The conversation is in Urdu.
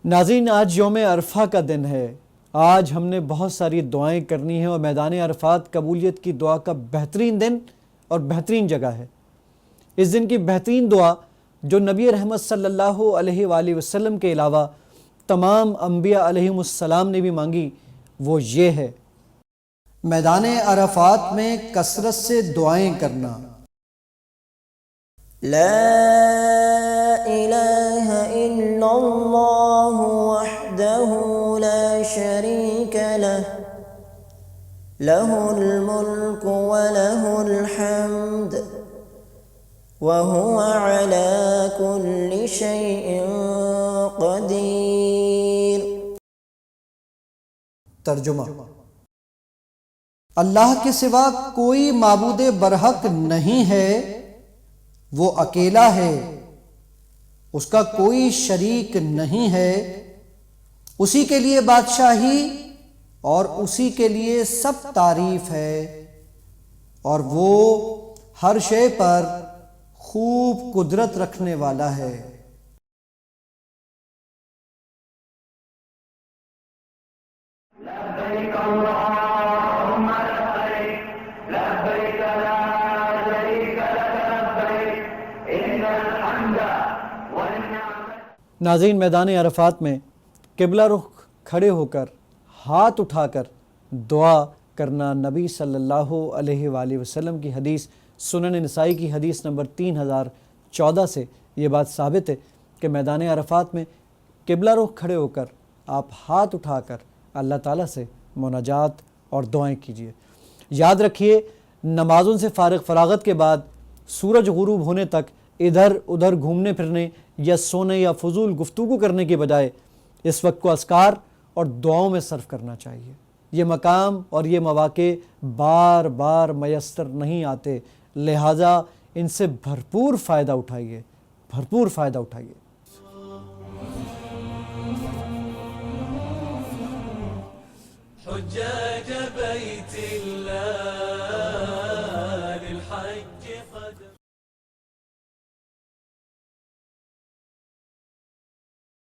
ناظرین، آج یوم عرفہ کا دن ہے۔ آج ہم نے بہت ساری دعائیں کرنی ہیں اور میدان عرفات قبولیت کی دعا کا بہترین دن اور بہترین جگہ ہے۔ اس دن کی بہترین دعا جو نبی رحمت صلی اللہ علیہ وآلہ وسلم کے علاوہ تمام انبیاء علیہم السلام نے بھی مانگی، وہ یہ ہے: میدان عرفات میں کثرت سے دعائیں کرنا۔ لا الہ الا اللہ وحدہ لا شریک لہ لہ الملک ولہ الحمد وہو علی کل شیء قدیر۔ ترجمہ: اللہ کے سوا کوئی معبود برحق نہیں ہے، وہ اکیلا ہے، اس کا کوئی شریک نہیں ہے، اسی کے لیے بادشاہی اور اسی کے لیے سب تعریف ہے، اور وہ ہر شے پر خوب قدرت رکھنے والا ہے۔ لبیک اللہم لبیک لبیک لا شریک لک لبیک ان الحمد والنعمت۔ ناظرین، میدان عرفات میں قبلہ رخ کھڑے ہو کر ہاتھ اٹھا کر دعا کرنا نبی صلی اللہ علیہ وآلہ وسلم کی حدیث سنن نسائی کی حدیث نمبر 3014 سے یہ بات ثابت ہے کہ میدان عرفات میں قبلہ رخ کھڑے ہو کر آپ ہاتھ اٹھا کر اللہ تعالیٰ سے مناجات اور دعائیں کیجیے۔ یاد رکھیے، نمازوں سے فراغت کے بعد سورج غروب ہونے تک ادھر ادھر گھومنے پھرنے یا سونے یا فضول گفتگو کرنے کے بجائے اس وقت کو اذکار اور دعاؤں میں صرف کرنا چاہیے۔ یہ مقام اور یہ مواقع بار بار میسر نہیں آتے، لہٰذا ان سے بھرپور فائدہ اٹھائیے، بھرپور فائدہ اٹھائیے۔ حجاج بیت